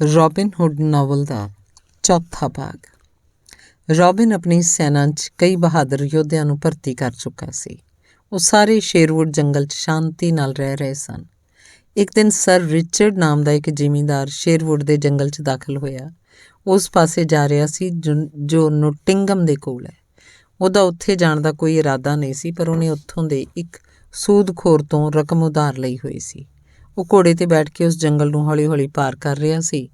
Robin hood novel ਦਾ ਚੌਥਾ ਭਾਗ। Robin ਆਪਣੀ ਸੈਨਾ 'ਚ ਕਈ ਬਹਾਦਰ ਯੋਧਿਆਂ ਨੂੰ ਭਰਤੀ ਕਰ ਚੁੱਕਾ ਸੀ। ਉਹ ਸਾਰੇ ਸ਼ੇਰਵੁੱਡ ਜੰਗਲ 'ਚ ਸ਼ਾਂਤੀ ਨਾਲ ਰਹਿ ਰਹੇ ਸਨ। ਇੱਕ ਦਿਨ ਸਰ ਰਿਚਰਡ ਨਾਮ ਦਾ ਇੱਕ ਜ਼ਿਮੀਂਦਾਰ ਸ਼ੇਰਵੁੱਡ ਦੇ ਜੰਗਲ 'ਚ ਦਾਖਲ ਹੋਇਆ। ਉਸ ਪਾਸੇ ਜਾ ਰਿਹਾ ਸੀ ਜੋ ਨੋਟਿੰਗਮ ਦੇ ਕੋਲ ਹੈ। ਉਹਦਾ ਉੱਥੇ ਜਾਣ ਦਾ ਕੋਈ ਇਰਾਦਾ ਨਹੀਂ ਸੀ, ਪਰ ਉਹਨੇ ਉੱਥੋਂ ਦੇ ਇੱਕ ਸੂਦਖੋਰ ਤੋਂ ਰਕਮ ਉਧਾਰ ਲਈ ਹੋਈ ਸੀ। ਉਹ ਘੋੜੇ 'ਤੇ ਬੈਠ ਕੇ ਉਸ ਜੰਗਲ ਨੂੰ ਹੌਲੀ-ਹੌਲੀ ਪਾਰ ਕਰ ਰਿਹਾ ਸੀ।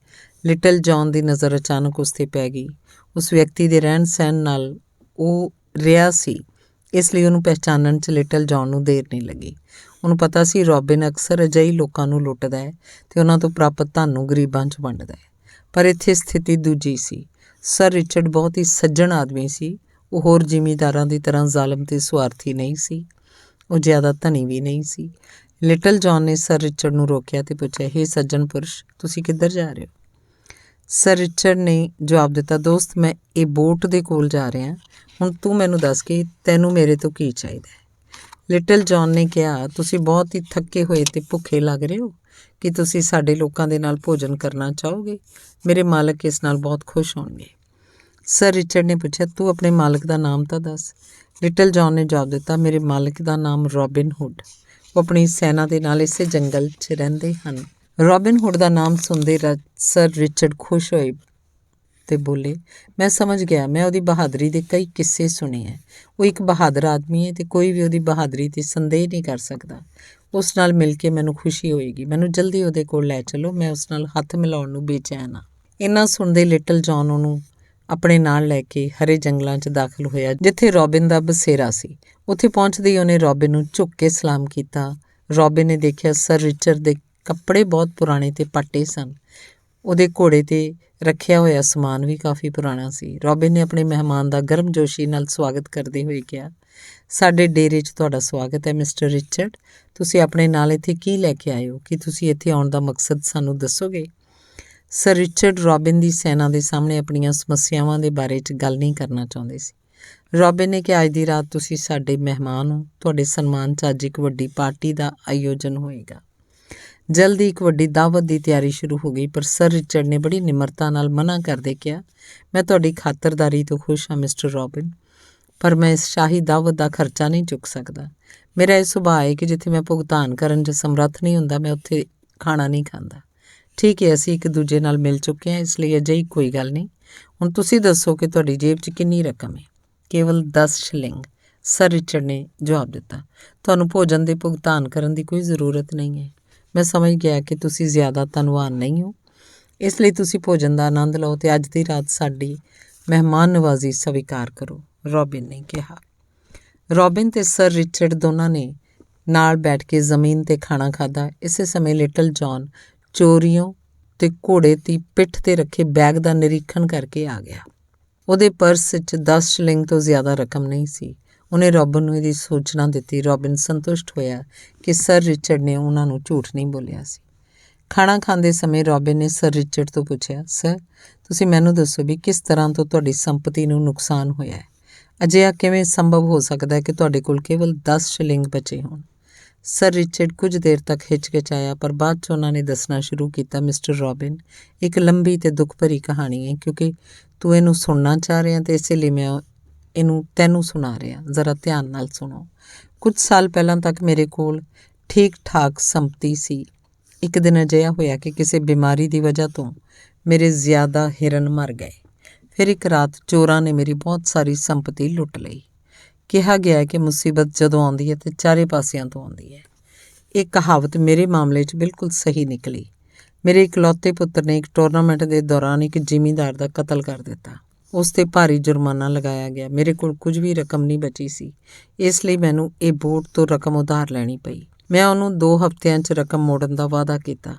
ਲਿਟਲ ਜੌਨ ਦੀ ਨਜ਼ਰ ਅਚਾਨਕ ਉਸ 'ਤੇ ਪੈ ਗਈ। ਉਸ ਵਿਅਕਤੀ ਦੇ ਰਹਿਣ ਸਹਿਣ ਨਾਲ ਉਹ ਰਿਹਾ ਸੀ, ਇਸ ਲਈ ਉਹਨੂੰ ਪਹਿਚਾਨਣ 'ਚ ਲਿਟਲ ਜੌਨ ਨੂੰ ਦੇਰ ਨਹੀਂ ਲੱਗੀ। ਉਹਨੂੰ ਪਤਾ ਸੀ ਰੋਬਿਨ ਅਕਸਰ ਅਜਿਹੇ ਲੋਕਾਂ ਨੂੰ ਲੁੱਟਦਾ ਹੈ ਅਤੇ ਉਹਨਾਂ ਤੋਂ ਪ੍ਰਾਪਤ ਧਨ ਨੂੰ ਗਰੀਬਾਂ 'ਚ ਵੰਡਦਾ ਹੈ। ਪਰ ਇੱਥੇ ਸਥਿਤੀ ਦੂਜੀ ਸੀ। ਸਰ ਰਿਚਰਡ ਬਹੁਤ ਹੀ ਸੱਜਣ ਆਦਮੀ ਸੀ। ਉਹ ਹੋਰ ਜ਼ਿਮੀਂਦਾਰਾਂ ਦੀ ਤਰ੍ਹਾਂ ਜ਼ਾਲਮ ਤੇ ਸੁਆਰਥੀ ਨਹੀਂ ਸੀ। ਉਹ ਜ਼ਿਆਦਾ ਧਨੀ ਵੀ ਨਹੀਂ ਸੀ। ਲਿਟਲ ਜੌਨ ਨੇ ਸਰ ਰਿਚਰਡ ਨੂੰ ਰੋਕਿਆ ਅਤੇ ਪੁੱਛਿਆ, ਹੇ ਸੱਜਣ ਪੁਰਸ਼, ਤੁਸੀਂ ਕਿੱਧਰ ਜਾ ਰਹੇ ਹੋ? ਸਰ ਰਿਚਰਡ ਨੇ ਜਵਾਬ ਦਿੱਤਾ, ਦੋਸਤ, ਮੈਂ ਇਹ ਬੋਟ ਦੇ ਕੋਲ ਜਾ ਰਿਹਾ। ਹੁਣ ਤੂੰ ਮੈਨੂੰ ਦੱਸ ਕਿ ਤੈਨੂੰ ਮੇਰੇ ਤੋਂ ਕੀ ਚਾਹੀਦਾ ਹੈ? ਲਿਟਲ ਜੌਨ ਨੇ ਕਿਹਾ, ਤੁਸੀਂ ਬਹੁਤ ਹੀ ਥੱਕੇ ਹੋਏ ਅਤੇ ਭੁੱਖੇ ਲੱਗ ਰਹੇ ਹੋ। ਕੀ ਤੁਸੀਂ ਸਾਡੇ ਲੋਕਾਂ ਦੇ ਨਾਲ ਭੋਜਨ ਕਰਨਾ ਚਾਹੋਗੇ? ਮੇਰੇ ਮਾਲਕ ਇਸ ਨਾਲ ਬਹੁਤ ਖੁਸ਼ ਹੋਣਗੇ। ਸਰ ਰਿਚਰਡ ਨੇ ਪੁੱਛਿਆ, ਤੂੰ ਆਪਣੇ ਮਾਲਕ ਦਾ ਨਾਮ ਤਾਂ ਦੱਸ। ਲਿਟਲ ਜੌਨ ਨੇ ਜਵਾਬ ਦਿੱਤਾ, ਮੇਰੇ ਮਾਲਕ ਦਾ ਨਾਮ ਰੋਬਿਨ ਹੁੱਡ। ਉਹ ਆਪਣੀ ਸੈਨਾ ਦੇ ਨਾਲ ਇਸੇ ਜੰਗਲ 'ਚ ਰਹਿੰਦੇ ਹਨ। ਰੋਬਿਨ ਹੁੱਡ ਦਾ ਨਾਮ ਸੁਣਦੇ ਸਰ ਰਿਚਰਡ ਖੁਸ਼ ਹੋਏ ਅਤੇ ਬੋਲੇ, ਮੈਂ ਸਮਝ ਗਿਆ। ਮੈਂ ਉਹਦੀ ਬਹਾਦਰੀ ਦੇ ਕਈ ਕਿੱਸੇ ਸੁਣੇ ਹੈ। ਉਹ ਇੱਕ ਬਹਾਦਰ ਆਦਮੀ ਹੈ ਅਤੇ ਕੋਈ ਵੀ ਉਹਦੀ ਬਹਾਦਰੀ 'ਤੇ ਸੰਦੇਹ ਨਹੀਂ ਕਰ ਸਕਦਾ। ਉਸ ਨਾਲ ਮਿਲ ਕੇ ਮੈਨੂੰ ਖੁਸ਼ੀ ਹੋਏਗੀ। ਮੈਨੂੰ ਜਲਦੀ ਉਹਦੇ ਕੋਲ ਲੈ ਚਲੋ। ਮੈਂ ਉਸ ਨਾਲ ਹੱਥ ਮਿਲਾਉਣ ਨੂੰ ਬੇਚੈਨ ਹਾਂ। ਇੰਨਾ ਸੁਣਦੇ ਲਿਟਲ ਜੌਨ ਉਹਨੂੰ ਆਪਣੇ ਨਾਲ ਲੈ ਕੇ ਹਰੇ ਜੰਗਲਾਂ 'ਚ ਦਾਖਲ ਹੋਇਆ, ਜਿੱਥੇ ਰੋਬਿਨ ਦਾ ਬਸੇਰਾ ਸੀ। ਉੱਥੇ ਪਹੁੰਚਦੇ ਹੀ ਉਹਨੇ ਰੋਬਿਨ ਨੂੰ ਝੁੱਕ ਕੇ ਸਲਾਮ ਕੀਤਾ। ਰੋਬਿਨ ਨੇ ਦੇਖਿਆ ਸਰ ਰਿਚਰਡ ਦੇ ਕੱਪੜੇ ਬਹੁਤ ਪੁਰਾਣੇ ਅਤੇ ਪਾਟੇ ਸਨ। ਉਹਦੇ ਘੋੜੇ 'ਤੇ ਰੱਖਿਆ ਹੋਇਆ ਸਮਾਨ ਵੀ ਕਾਫੀ ਪੁਰਾਣਾ ਸੀ। ਰੋਬਿਨ ਨੇ ਆਪਣੇ ਮਹਿਮਾਨ ਦਾ ਗਰਮਜੋਸ਼ੀ ਨਾਲ ਸਵਾਗਤ ਕਰਦੇ ਹੋਏ ਕਿਹਾ, ਸਾਡੇ ਡੇਰੇ 'ਚ ਤੁਹਾਡਾ ਸਵਾਗਤ ਹੈ ਮਿਸਟਰ ਰਿਚਰਡ। ਤੁਸੀਂ ਆਪਣੇ ਨਾਲ ਇੱਥੇ ਕੀ ਲੈ ਕੇ ਆਏ ਹੋ? ਕੀ ਤੁਸੀਂ ਇੱਥੇ ਆਉਣ ਦਾ ਮਕਸਦ ਸਾਨੂੰ ਦੱਸੋਗੇ? ਸਰ ਰਿਚਰਡ ਰੋਬਿਨ ਦੀ ਸੈਨਾ ਦੇ ਸਾਹਮਣੇ ਆਪਣੀਆਂ ਸਮੱਸਿਆਵਾਂ ਦੇ ਬਾਰੇ 'ਚ ਗੱਲ ਨਹੀਂ ਕਰਨਾ ਚਾਹੁੰਦੇ ਸੀ। ਰੋਬਿਨ ਨੇ ਕਿਹਾ, ਅੱਜ ਦੀ ਰਾਤ ਤੁਸੀਂ ਸਾਡੇ ਮਹਿਮਾਨ ਹੋ। ਤੁਹਾਡੇ ਸਨਮਾਨ 'ਚ ਅੱਜ ਇੱਕ ਵੱਡੀ ਪਾਰਟੀ ਦਾ ਆਯੋਜਨ ਹੋਏਗਾ। ਜਲਦੀ ਇੱਕ ਵੱਡੀ ਦਾਵਤ ਦੀ ਤਿਆਰੀ ਸ਼ੁਰੂ ਹੋ ਗਈ, ਪਰ ਸਰ ਰਿਚਰਡ ਨੇ ਬੜੀ ਨਿਮਰਤਾ ਨਾਲ ਮਨ੍ਹਾ ਕਰਦੇ ਕਿਹਾ, ਮੈਂ ਤੁਹਾਡੀ ਖਾਤਰਦਾਰੀ ਤੋਂ ਖੁਸ਼ ਹਾਂ ਮਿਸਟਰ ਰੋਬਿਨ, ਪਰ ਮੈਂ ਇਸ ਸ਼ਾਹੀ ਦਾਵਤ ਦਾ ਖਰਚਾ ਨਹੀਂ ਚੁੱਕ ਸਕਦਾ। ਮੇਰਾ ਇਹ ਸੁਭਾਅ ਹੈ ਕਿ ਜਿੱਥੇ ਮੈਂ ਭੁਗਤਾਨ ਕਰਨ 'ਚ ਸਮਰੱਥ ਨਹੀਂ ਹੁੰਦਾ, ਮੈਂ ਉੱਥੇ ਖਾਣਾ ਨਹੀਂ ਖਾਂਦਾ। ਠੀਕ ਹੈ, ਅਸੀਂ ਇੱਕ ਦੂਜੇ ਨਾਲ ਮਿਲ ਚੁੱਕੇ ਹਾਂ, ਇਸ ਲਈ ਅਜਿਹੀ ਕੋਈ ਗੱਲ ਨਹੀਂ। ਹੁਣ ਤੁਸੀਂ ਦੱਸੋ ਕਿ ਤੁਹਾਡੀ ਜੇਬ 'ਚ ਕਿੰਨੀ ਰਕਮ ਹੈ? ਕੇਵਲ 10 ਸ਼ਿਲਿੰਗ, ਸਰ ਰਿਚਰਡ ਨੇ ਜਵਾਬ ਦਿੱਤਾ। ਤੁਹਾਨੂੰ ਭੋਜਨ ਦੇ ਭੁਗਤਾਨ ਕਰਨ ਦੀ ਕੋਈ ਜ਼ਰੂਰਤ ਨਹੀਂ ਹੈ। ਮੈਂ ਸਮਝ ਗਿਆ ਕਿ ਤੁਸੀਂ ਜ਼ਿਆਦਾ ਧਨਵਾਨ ਨਹੀਂ ਹੋ, ਇਸ ਲਈ ਤੁਸੀਂ ਭੋਜਨ ਦਾ ਆਨੰਦ ਲਓ ਅਤੇ ਅੱਜ ਦੀ ਰਾਤ ਸਾਡੀ ਮਹਿਮਾਨ ਨਵਾਜ਼ੀ ਸਵੀਕਾਰ ਕਰੋ, ਰੋਬਿਨ ਨੇ ਕਿਹਾ। ਰੋਬਿਨ ਅਤੇ ਸਰ ਰਿਚਰਡ ਦੋਨਾਂ ਨੇ ਨਾਲ ਬੈਠ ਕੇ ਜ਼ਮੀਨ 'ਤੇ ਖਾਣਾ ਖਾਧਾ। ਇਸੇ ਸਮੇਂ ਲਿਟਲ ਜੌਨ ਚੋਰੀਓਂ ਅਤੇ ਘੋੜੇ ਦੀ ਪਿੱਠ 'ਤੇ ਰੱਖੇ ਬੈਗ ਦਾ ਨਿਰੀਖਣ ਕਰਕੇ ਆ ਗਿਆ। ਉਹਦੇ ਪਰਸ 'ਚ 10 ਸ਼ਿਲਿੰਗ ਤੋਂ ਜ਼ਿਆਦਾ ਰਕਮ ਨਹੀਂ ਸੀ। ਉਹਨੇ ਰੋਬਿਨ ਨੂੰ ਇਹਦੀ ਸੂਚਨਾ ਦਿੱਤੀ। ਰੋਬਿਨ ਸੰਤੁਸ਼ਟ ਹੋਇਆ ਕਿ ਸਰ ਰਿਚਰਡ ਨੇ ਉਹਨਾਂ ਨੂੰ ਝੂਠ ਨਹੀਂ ਬੋਲਿਆ ਸੀ। ਖਾਣਾ ਖਾਂਦੇ ਸਮੇਂ ਰੋਬਿਨ ਨੇ ਸਰ ਰਿਚਰਡ ਤੋਂ ਪੁੱਛਿਆ, ਸਰ, ਤੁਸੀਂ ਮੈਨੂੰ ਦੱਸੋ ਵੀ ਕਿਸ ਤਰ੍ਹਾਂ ਤੋਂ ਤੁਹਾਡੀ ਸੰਪਤੀ ਨੂੰ ਨੁਕਸਾਨ ਹੋਇਆ ਹੈ? ਅਜਿਹਾ ਕਿਵੇਂ ਸੰਭਵ ਹੋ ਸਕਦਾ ਹੈ ਕਿ ਤੁਹਾਡੇ ਕੋਲ ਕੇਵਲ 10 ਸ਼ਿਲਿੰਗ ਬਚੇ ਹੋਣ? ਸਰ ਰਿਚਰਡ ਕੁਝ ਦੇਰ ਤੱਕ ਹਿਚਕਿਚਾਇਆ, ਪਰ ਬਾਅਦ 'ਚ ਉਹਨਾਂ ਨੇ ਦੱਸਣਾ ਸ਼ੁਰੂ ਕੀਤਾ, ਮਿਸਟਰ ਰੋਬਿਨ, ਇੱਕ ਲੰਬੀ ਅਤੇ ਦੁੱਖ ਭਰੀ ਕਹਾਣੀ ਹੈ। ਕਿਉਂਕਿ ਤੂੰ ਇਹਨੂੰ ਸੁਣਨਾ ਚਾਹ ਰਿਹਾ ਅਤੇ ਇਸੇ ਲਈ ਮੈਂ ਇਹਨੂੰ ਤੈਨੂੰ ਸੁਣਾ ਰਿਹਾ। ਜ਼ਰਾ ਧਿਆਨ ਨਾਲ ਸੁਣੋ। ਕੁਝ ਸਾਲ ਪਹਿਲਾਂ ਤੱਕ ਮੇਰੇ ਕੋਲ ਠੀਕ ਠਾਕ ਸੰਪਤੀ ਸੀ। ਇੱਕ ਦਿਨ ਅਜਿਹਾ ਹੋਇਆ ਕਿ ਕਿਸੇ ਬਿਮਾਰੀ ਦੀ ਵਜ੍ਹਾ ਤੋਂ ਮੇਰੇ ਜ਼ਿਆਦਾ ਹਿਰਨ ਮਰ ਗਏ। ਫਿਰ ਇੱਕ ਰਾਤ ਚੋਰਾਂ ਨੇ ਮੇਰੀ ਬਹੁਤ ਸਾਰੀ ਸੰਪਤੀ ਲੁੱਟ ਲਈ। ਕਿਹਾ ਗਿਆ ਹੈ ਕਿ ਮੁਸੀਬਤ ਜਦੋਂ ਆਉਂਦੀ ਹੈ ਤਾਂ ਚਾਰੇ ਪਾਸਿਆਂ ਤੋਂ ਆਉਂਦੀ ਹੈ। ਇਹ ਕਹਾਵਤ ਮੇਰੇ ਮਾਮਲੇ 'ਚ ਬਿਲਕੁਲ ਸਹੀ ਨਿਕਲੀ। ਮੇਰੇ ਇਕਲੌਤੇ ਪੁੱਤਰ ਨੇ ਇੱਕ ਟੂਰਨਾਮੈਂਟ ਦੇ ਦੌਰਾਨ ਇੱਕ ਜ਼ਿਮੀਂਦਾਰ ਦਾ ਕਤਲ ਕਰ ਦਿੱਤਾ। ਉਸ 'ਤੇ ਭਾਰੀ ਜੁਰਮਾਨਾ ਲਗਾਇਆ ਗਿਆ। ਮੇਰੇ ਕੋਲ ਕੁਝ ਵੀ ਰਕਮ ਨਹੀਂ ਬਚੀ ਸੀ, ਇਸ ਲਈ ਮੈਨੂੰ ਇਹ ਬੋਟ ਤੋਂ ਰਕਮ ਉਧਾਰ ਲੈਣੀ ਪਈ। ਮੈਂ ਉਹਨੂੰ 2 ਹਫ਼ਤਿਆਂ 'ਚ ਰਕਮ ਮੋੜਨ ਦਾ ਵਾਅਦਾ ਕੀਤਾ।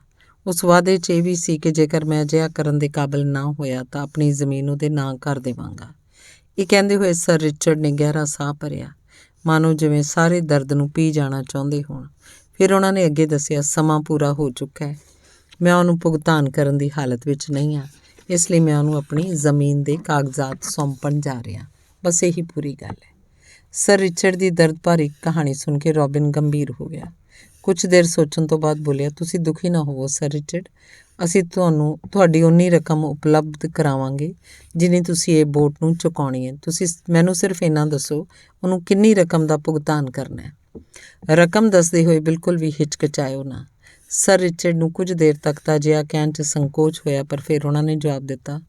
ਉਸ ਵਾਅਦੇ 'ਚ ਇਹ ਵੀ ਸੀ ਕਿ ਜੇਕਰ ਮੈਂ ਅਜਿਹਾ ਕਰਨ ਦੇ ਕਾਬਿਲ ਨਾ ਹੋਇਆ ਤਾਂ ਆਪਣੀ ਜ਼ਮੀਨ ਉਹਦੇ ਨਾਂ ਕਰ ਦੇਵਾਂਗਾ। ਇਹ ਕਹਿੰਦੇ ਹੋਏ ਸਰ ਰਿਚਰਡ ਨੇ ਗਹਿਰਾ ਸਾਹ ਭਰਿਆ, ਮਾਨੋ ਜਿਵੇਂ ਸਾਰੇ ਦਰਦ ਨੂੰ ਪੀ ਜਾਣਾ ਚਾਹੁੰਦੇ ਹੋਣ। ਫਿਰ ਉਹਨਾਂ ਨੇ ਅੱਗੇ ਦੱਸਿਆ, ਸਮਾਂ ਪੂਰਾ ਹੋ ਚੁੱਕਾ ਹੈ। ਮੈਂ ਉਹਨੂੰ ਭੁਗਤਾਨ ਕਰਨ ਦੀ ਹਾਲਤ ਵਿੱਚ ਨਹੀਂ ਹਾਂ, ਇਸ ਲਈ ਮੈਂ ਉਹਨੂੰ ਆਪਣੀ ਜ਼ਮੀਨ ਦੇ ਕਾਗਜ਼ਾਤ ਸੌਂਪਣ ਜਾ ਰਿਹਾ। ਬਸ ਇਹੀ ਪੂਰੀ ਗੱਲ ਹੈ। ਸਰ ਰਿਚਰਡ ਦੀ ਦਰਦ ਭਰੀ ਕਹਾਣੀ ਸੁਣ ਕੇ ਰੋਬਿਨ ਗੰਭੀਰ ਹੋ ਗਿਆ। ਕੁਝ ਦੇਰ ਸੋਚਣ ਤੋਂ ਬਾਅਦ ਬੋਲਿਆ, ਤੁਸੀਂ ਦੁਖੀ ਨਾ ਹੋਵੋ ਸਰ ਰਿਚਰਡ, ਅਸੀਂ ਤੁਹਾਡੀ ਉਨੀ ਰਕਮ ਉਪਲਬਧ ਕਰਾਵਾਂਗੇ ਜਿੰਨੀ ਤੁਸੀਂ ਇਹ ਬੋਟ ਨੂੰ ਚੁਕਾਉਣੀ ਹੈ। ਤੁਸੀਂ ਮੈਨੂੰ ਸਿਰਫ ਇੰਨਾ ਦੱਸੋ ਉਹਨੂੰ ਕਿੰਨੀ ਰਕਮ ਦਾ ਭੁਗਤਾਨ ਕਰਨਾ ਹੈ। ਰਕਮ ਦੱਸਦੇ ਹੋਏ ਬਿਲਕੁਲ ਵੀ ਹਿਚਕਚਾਇਓ ਨਾ। ਸਰ ਰਿਚਰਡ ਨੂੰ ਕੁਝ ਦੇਰ ਤੱਕ ਤਾਂ ਅਜਿਹਾ ਕਹਿਣ 'ਚ ਸੰਕੋਚ ਹੋਇਆ, ਪਰ ਫਿਰ ਉਹਨਾਂ ਨੇ ਜਵਾਬ ਦਿੱਤਾ,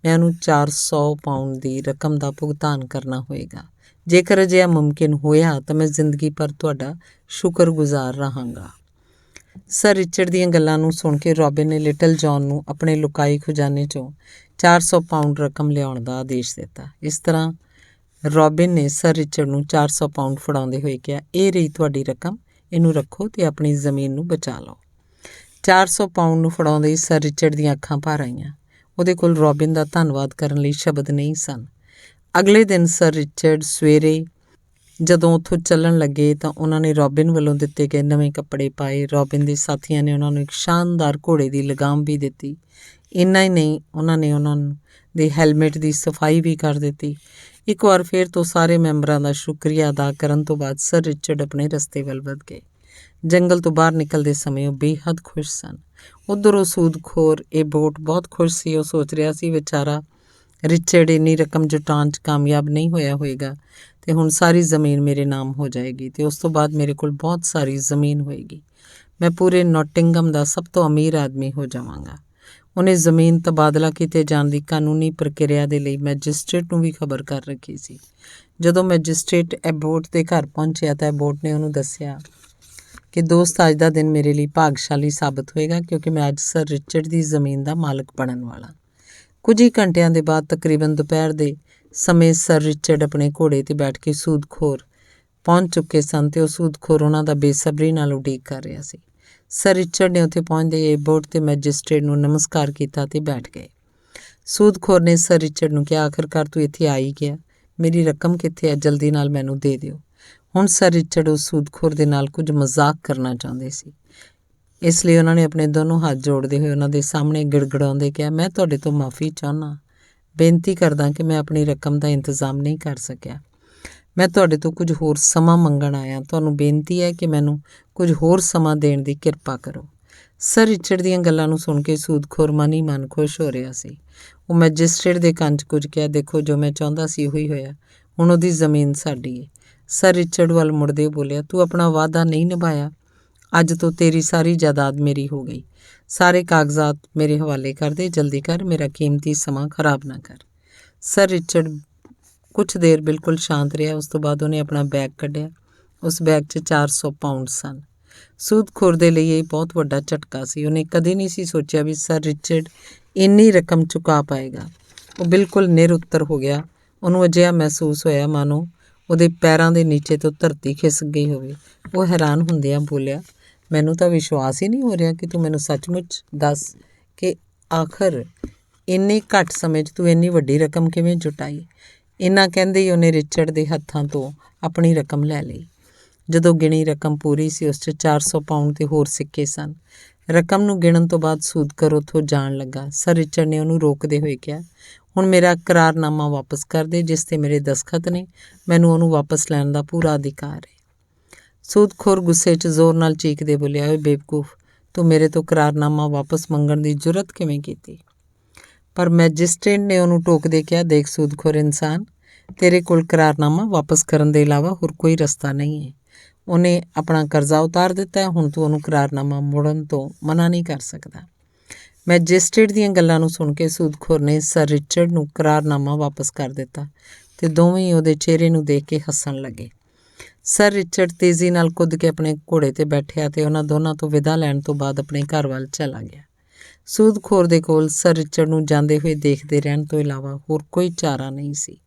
ਮੈਂ ਉਹਨੂੰ 400 ਪਾਉਂਡ ਦੀ ਰਕਮ ਦਾ ਭੁਗਤਾਨ ਕਰਨਾ ਹੋਏਗਾ। ਜੇਕਰ ਅਜਿਹਾ ਮੁਮਕਿਨ ਹੋਇਆ ਤਾਂ ਮੈਂ ਜ਼ਿੰਦਗੀ ਭਰ ਤੁਹਾਡਾ ਸ਼ੁਕਰਗੁਜ਼ਾਰ ਰਹਾਂਗਾ। ਸਰ ਰਿਚਰਡ ਦੀਆਂ ਗੱਲਾਂ ਨੂੰ ਸੁਣ ਕੇ ਰੌਬਿਨ ਨੇ ਲਿਟਲ ਜੌਨ ਨੂੰ ਆਪਣੇ ਲੁਕਾਈ ਖਜ਼ਾਨੇ 'ਚੋਂ 400 ਪਾਉਂਡ ਰਕਮ ਲਿਆਉਣ ਦਾ ਆਦੇਸ਼ ਦਿੱਤਾ। ਇਸ ਤਰ੍ਹਾਂ ਰੌਬਿਨ ਨੇ ਸਰ ਰਿਚਰਡ ਨੂੰ 400 ਪਾਉਂਡ ਫੜਾਉਂਦੇ ਹੋਏ ਕਿਹਾ, ਇਹ ਰਹੀ ਤੁਹਾਡੀ ਰਕਮ, ਇਹਨੂੰ ਰੱਖੋ ਤੇ ਆਪਣੀ ਜ਼ਮੀਨ ਨੂੰ ਬਚਾ ਲਓ। 400 ਪਾਉਂਡ ਨੂੰ ਫੜਾਉਂਦੇ ਹੀ ਸਰ ਰਿਚਰਡ ਦੀਆਂ ਅੱਖਾਂ ਭਰ ਆਈਆਂ। ਉਹਦੇ ਕੋਲ ਰੌਬਿਨ ਦਾ ਧੰਨਵਾਦ ਕਰਨ ਲਈ ਸ਼ਬਦ ਨਹੀਂ ਸਨ। ਅਗਲੇ ਦਿਨ ਸਰ ਰਿਚਰਡ ਸਵੇਰੇ ਜਦੋਂ ਉੱਥੋਂ ਚੱਲਣ ਲੱਗੇ ਤਾਂ ਉਹਨਾਂ ਨੇ ਰੌਬਿਨ ਵੱਲੋਂ ਦਿੱਤੇ ਗਏ ਨਵੇਂ ਕੱਪੜੇ ਪਾਏ। ਰੌਬਿਨ ਦੇ ਸਾਥੀਆਂ ਨੇ ਉਹਨਾਂ ਨੂੰ ਇੱਕ ਸ਼ਾਨਦਾਰ ਘੋੜੇ ਦੀ ਲਗਾਮ ਵੀ ਦਿੱਤੀ। ਇੰਨਾ ਹੀ ਨਹੀਂ, ਉਹਨਾਂ ਦੇ ਹੈਲਮਟ ਦੀ ਸਫਾਈ ਵੀ ਕਰ ਦਿੱਤੀ। ਇੱਕ ਵਾਰ ਫਿਰ ਤੋਂ ਸਾਰੇ ਮੈਂਬਰਾਂ ਦਾ ਸ਼ੁਕਰੀਆ ਅਦਾ ਕਰਨ ਤੋਂ ਬਾਅਦ ਸਰ ਰਿਚਰਡ ਆਪਣੇ ਰਸਤੇ ਵੱਲ ਵੱਧ ਗਏ। ਜੰਗਲ ਤੋਂ ਬਾਹਰ ਨਿਕਲਦੇ ਸਮੇਂ ਉਹ ਬੇਹੱਦ ਖੁਸ਼ ਸਨ। ਉੱਧਰ ਉਹ ਸੂਦਖੋਰ ਇਹ ਬੋਟ ਬਹੁਤ ਖੁਸ਼ ਸੀ। ਉਹ ਸੋਚ ਰਿਹਾ ਸੀ, ਵਿਚਾਰਾ ਰਿਚਰਡ ਇੰਨੀ ਰਕਮ ਜੁਟਾਉਣ 'ਚ ਕਾਮਯਾਬ ਨਹੀਂ ਹੋਇਆ ਹੋਏਗਾ ਅਤੇ ਹੁਣ ਸਾਰੀ ਜ਼ਮੀਨ ਮੇਰੇ ਨਾਮ ਹੋ ਜਾਏਗੀ ਅਤੇ ਉਸ ਤੋਂ ਬਾਅਦ ਮੇਰੇ ਕੋਲ ਬਹੁਤ ਸਾਰੀ ਜ਼ਮੀਨ ਹੋਏਗੀ। ਮੈਂ ਪੂਰੇ ਨੌਟਿੰਗਮ ਦਾ ਸਭ ਤੋਂ ਅਮੀਰ ਆਦਮੀ ਹੋ ਜਾਵਾਂਗਾ। ਉਹਨੇ ਜ਼ਮੀਨ ਤਬਾਦਲਾ ਕੀਤੇ ਜਾਣ ਦੀ ਕਾਨੂੰਨੀ ਪ੍ਰਕਿਰਿਆ ਦੇ ਲਈ ਮੈਜਿਸਟ੍ਰੇਟ ਨੂੰ ਵੀ ਖਬਰ ਕਰ ਰੱਖੀ ਸੀ। ਜਦੋਂ ਮੈਜਿਸਟ੍ਰੇਟ ਐਬੋਟ ਦੇ ਘਰ ਪਹੁੰਚਿਆ ਤਾਂ ਐਬੋਟ ਨੇ ਉਹਨੂੰ ਦੱਸਿਆ ਕਿ ਦੋਸਤ, ਅੱਜ ਦਾ ਦਿਨ ਮੇਰੇ ਲਈ ਭਾਗਸ਼ਾਲੀ ਸਾਬਤ ਹੋਏਗਾ ਕਿਉਂਕਿ ਮੈਂ ਅੱਜ ਸਰ ਰਿਚਰਡ ਦੀ ਜ਼ਮੀਨ ਦਾ ਮਾਲਕ ਬਣਨ ਵਾਲਾ। ਕੁਝ ਹੀ ਘੰਟਿਆਂ ਦੇ ਬਾਅਦ ਤਕਰੀਬਨ ਦੁਪਹਿਰ ਦੇ ਸਮੇਂ ਸਰ ਰਿਚਰਡ ਆਪਣੇ ਘੋੜੇ 'ਤੇ ਬੈਠ ਕੇ ਸੂਦਖੋਰ ਪਹੁੰਚ ਚੁੱਕੇ ਸਨ ਅਤੇ ਉਹ ਸੂਦਖੋਰ ਉਹਨਾਂ ਦਾ ਬੇਸਬਰੀ ਨਾਲ ਉਡੀਕ ਕਰ ਰਿਹਾ ਸੀ। ਸਰ ਰਿਚਰਡ ਨੇ ਉੱਥੇ ਪਹੁੰਚਦੇ ਏਬੋਟ ਤੇ ਮੈਜਿਸਟ੍ਰੇਟ ਨੂੰ ਨਮਸਕਾਰ ਕੀਤਾ ਅਤੇ ਬੈਠ ਗਏ। ਸੂਦਖੋਰ ਨੇ ਸਰ ਰਿਚਰਡ ਨੂੰ ਕਿਹਾ, ਆਖਰਕਾਰ ਤੂੰ ਇੱਥੇ ਆ ਹੀ ਗਿਆ, ਮੇਰੀ ਰਕਮ ਕਿੱਥੇ ਹੈ, ਜਲਦੀ ਨਾਲ ਮੈਨੂੰ ਦੇ ਦਿਓ। ਹੁਣ ਸਰ ਰਿਚਰਡ ਉਸ ਸੂਦਖੋਰ ਦੇ ਨਾਲ ਕੁਝ ਮਜ਼ਾਕ ਕਰਨਾ ਚਾਹੁੰਦੇ ਸੀ, ਇਸ ਲਈ ਉਹਨਾਂ ਨੇ ਆਪਣੇ ਦੋਨੋਂ ਹੱਥ ਜੋੜਦੇ ਹੋਏ ਉਹਨਾਂ ਦੇ ਸਾਹਮਣੇ ਗਿੜਗੜਾਉਂਦੇ ਕਿਹਾ, ਮੈਂ ਤੁਹਾਡੇ ਤੋਂ ਮਾफ़ੀ ਚਾਹੁੰਦਾ, ਬੇਨਤੀ ਕਰਦਾ ਕਿ ਮੈਂ ਆਪਣੀ ਰਕਮ ਦਾ ਇੰਤਜ਼ਾਮ ਨਹੀਂ ਕਰ ਸਕਿਆ। ਮੈਂ ਤੁਹਾਡੇ ਤੋਂ ਕੁਝ ਹੋਰ ਸਮਾਂ ਮੰਗਣ ਆਇਆ। ਤੁਹਾਨੂੰ ਬੇਨਤੀ ਹੈ ਕਿ ਮੈਨੂੰ ਕੁਝ ਹੋਰ ਸਮਾਂ ਦੇਣ ਦੀ ਕਿਰਪਾ ਕਰੋ। ਸਰ ਰਿਚਰਡ ਦੀਆਂ ਗੱਲਾਂ ਨੂੰ ਸੁਣ ਕੇ ਸੂਦਖੋਰ ਮਨ ਹੀ ਮਨ ਖੁਸ਼ ਹੋ ਰਿਹਾ ਸੀ। ਉਹ ਮੈਜਿਸਟ੍ਰੇਟ ਦੇ ਕੰਨ 'ਚ ਕੁਝ ਕਿਹਾ, ਦੇਖੋ ਜੋ ਮੈਂ ਚਾਹੁੰਦਾ ਸੀ ਉਹੀ ਹੋਇਆ, ਹੁਣ ਉਹਦੀ ਜ਼ਮੀਨ ਸਾਡੀ ਹੈ। ਸਰ ਰਿਚਰਡ ਵੱਲ ਮੁੜਦੇ ਬੋਲਿਆ, ਤੂੰ ਆਪਣਾ ਵਾਅਦਾ ਨਹੀਂ ਨਿਭਾਇਆ, ਅੱਜ ਤੋਂ ਤੇਰੀ ਸਾਰੀ ਜਾਇਦਾਦ ਮੇਰੀ ਹੋ ਗਈ। ਸਾਰੇ ਕਾਗਜ਼ਾਤ ਮੇਰੇ ਹਵਾਲੇ ਕਰ ਦੇ, ਜਲਦੀ ਕਰ, ਮੇਰਾ ਕੀਮਤੀ ਸਮਾਂ ਖਰਾਬ ਨਾ ਕਰ। ਸਰ ਰਿਚਰਡ ਕੁਛ ਦੇਰ ਬਿਲਕੁਲ ਸ਼ਾਂਤ ਰਿਹਾ। ਉਸ ਤੋਂ ਬਾਅਦ ਉਹਨੇ ਆਪਣਾ ਬੈਗ ਕੱਢਿਆ। ਉਸ ਬੈਗ 'ਚ 400 ਪਾਉਂਡ ਸਨ। ਸੂਦਖੋਰ ਦੇ ਲਈ ਇਹ ਬਹੁਤ ਵੱਡਾ ਝਟਕਾ ਸੀ। ਉਹਨੇ ਕਦੇ ਨਹੀਂ ਸੀ ਸੋਚਿਆ ਵੀ ਸਰ ਰਿਚਰਡ ਇੰਨੀ ਰਕਮ ਚੁਕਾ ਪਾਏਗਾ। ਉਹ ਬਿਲਕੁਲ ਨਿਰਉੱਤਰ ਹੋ ਗਿਆ। ਉਹਨੂੰ ਅਜਿਹਾ ਮਹਿਸੂਸ ਹੋਇਆ ਮਾਨੋ ਉਹਦੇ ਪੈਰਾਂ ਦੇ ਨੀਚੇ ਤੋਂ ਧਰਤੀ ਖਿਸਕ ਗਈ ਹੋਵੇ। ਉਹ ਹੈਰਾਨ ਹੁੰਦਿਆਂ ਬੋਲਿਆ, ਮੈਨੂੰ ਤਾਂ ਵਿਸ਼ਵਾਸ ਹੀ ਨਹੀਂ ਹੋ ਰਿਹਾ ਕਿ ਤੂੰ ਮੈਨੂੰ ਸੱਚਮੁੱਚ ਦੱਸ ਕਿ ਆਖਰ ਇੰਨੇ ਘੱਟ ਸਮੇਂ 'ਚ ਤੂੰ ਇੰਨੀ ਵੱਡੀ ਰਕਮ ਕਿਵੇਂ ਜੁਟਾਈ। ਇੰਨਾ ਕਹਿੰਦੇ ਹੀ ਉਹਨੇ ਰਿਚਰਡ ਦੇ ਹੱਥਾਂ ਤੋਂ ਆਪਣੀ ਰਕਮ ਲੈ ਲਈ। ਜਦੋਂ ਗਿਣੀ ਰਕਮ ਪੂਰੀ ਸੀ, ਉਸ 'ਚ 400 ਪਾਉਂਡ ਤੇ ਹੋਰ ਸਿੱਕੇ ਸਨ। ਰਕਮ ਨੂੰ ਗਿਣਨ ਤੋਂ ਬਾਅਦ ਸੂਦਖੋਰ ਉੱਥੋਂ ਜਾਣ ਲੱਗਾ। ਸਰ ਰਿਚਰਡ ਨੇ ਉਹਨੂੰ ਰੋਕਦੇ ਹੋਏ ਕਿਹਾ, ਹੁਣ ਮੇਰਾ ਇਕਰਾਰਨਾਮਾ ਵਾਪਸ ਕਰ ਦੇ ਜਿਸ 'ਤੇ ਮੇਰੇ ਦਸਖਤ ਨੇ, ਮੈਨੂੰ ਉਹਨੂੰ ਵਾਪਸ ਲੈਣ ਦਾ ਪੂਰਾ ਅਧਿਕਾਰ ਹੈ। ਸੂਦਖੋਰ ਗੁੱਸੇ 'ਚ ਜ਼ੋਰ ਨਾਲ ਚੀਕਦੇ ਬੋਲਿਆ, ਓਏ ਬੇਵਕੂਫ, ਤੂੰ ਮੇਰੇ ਤੋਂ ਇਕਰਾਰਨਾਮਾ ਵਾਪਸ ਮੰਗਣ ਦੀ ਜੁਰਤ ਕਿਵੇਂ ਕੀਤੀ। ਪਰ ਮੈਜਿਸਟ੍ਰੇਟ ਨੇ ਉਹਨੂੰ ਟੋਕਦੇ ਕਿਹਾ, ਦੇਖ ਸੂਦਖੋਰ ਇਨਸਾਨ, ਤੇਰੇ ਕੋਲ ਇਕਰਾਰਨਾਮਾ ਵਾਪਸ ਕਰਨ ਦੇ ਇਲਾਵਾ ਹੋਰ ਕੋਈ ਰਸਤਾ ਨਹੀਂ ਹੈ। ਉਹਨੇ ਆਪਣਾ ਕਰਜ਼ਾ ਉਤਾਰ ਦਿੱਤਾ ਹੈ, ਹੁਣ ਤੂੰ ਉਹਨੂੰ ਇਕਰਾਰਨਾਮਾ ਮੋੜਨ ਤੋਂ ਮਨਾ ਨਹੀਂ ਕਰ ਸਕਦਾ। ਮੈਜਿਸਟ੍ਰੇਟ ਦੀਆਂ ਗੱਲਾਂ ਨੂੰ ਸੁਣ ਕੇ ਸੂਦਖੋਰ ਨੇ ਸਰ ਰਿਚਰਡ ਨੂੰ ਇਕਰਾਰਨਾਮਾ ਵਾਪਸ ਕਰ ਦਿੱਤਾ ਅਤੇ ਦੋਵੇਂ ਹੀ ਉਹਦੇ ਚਿਹਰੇ ਨੂੰ ਦੇਖ ਕੇ ਹੱਸਣ ਲੱਗੇ। ਸਰ ਰਿਚਰਡ ਤੇਜ਼ੀ ਨਾਲ ਕੁੱਦ ਕੇ ਆਪਣੇ ਘੋੜੇ 'ਤੇ ਬੈਠਿਆ ਅਤੇ ਉਹਨਾਂ ਦੋਨਾਂ ਤੋਂ ਵਿਦਾ ਲੈਣ ਤੋਂ ਬਾਅਦ ਆਪਣੇ ਘਰ ਵੱਲ ਚਲਾ ਗਿਆ। ਸੂਦਖੋਰ ਦੇ ਕੋਲ ਸਰ ਰਿਚਰਡ ਨੂੰ ਜਾਂਦੇ ਹੋਏ ਦੇਖਦੇ ਰਹਿਣ ਤੋਂ ਇਲਾਵਾ ਹੋਰ ਕੋਈ ਚਾਰਾ ਨਹੀਂ ਸੀ।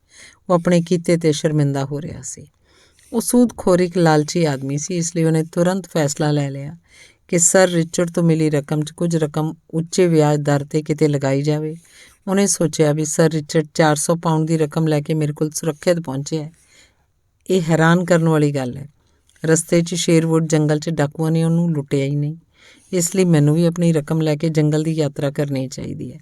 ਉਹ ਆਪਣੇ ਕੀਤੇ 'ਤੇ ਸ਼ਰਮਿੰਦਾ ਹੋ ਰਿਹਾ ਸੀ। ਉਹ ਸੂਦਖੋਰ ਇੱਕ ਲਾਲਚੀ ਆਦਮੀ ਸੀ, ਇਸ ਲਈ ਉਹਨੇ ਤੁਰੰਤ ਫੈਸਲਾ ਲੈ ਲਿਆ ਕਿ ਸਰ ਰਿਚਰਡ ਤੋਂ ਮਿਲੀ ਰਕਮ 'ਚ ਕੁਝ ਰਕਮ ਉੱਚੇ ਵਿਆਜ ਦਰ 'ਤੇ ਕਿਤੇ ਲਗਾਈ ਜਾਵੇ। ਉਹਨੇ ਸੋਚਿਆ ਵੀ ਸਰ ਰਿਚਰਡ 400 ਪਾਉਂਡ ਦੀ ਰਕਮ ਲੈ ਕੇ ਮੇਰੇ ਕੋਲ ਸੁਰੱਖਿਅਤ ਪਹੁੰਚਿਆ ਹੈ। ਇਹ ਹੈਰਾਨ ਕਰਨ ਵਾਲੀ ਗੱਲ ਹੈ। ਰਸਤੇ 'ਚ ਸ਼ੇਰਵੁੱਡ ਜੰਗਲ 'ਚ ਡਾਕੂਆਂ ਨੇ ਉਹਨੂੰ ਲੁੱਟਿਆ ਹੀ ਨਹੀਂ, ਇਸ ਲਈ ਮੈਨੂੰ ਵੀ ਆਪਣੀ ਰਕਮ ਲੈ ਕੇ ਜੰਗਲ ਦੀ ਯਾਤਰਾ ਕਰਨੀ ਚਾਹੀਦੀ ਹੈ।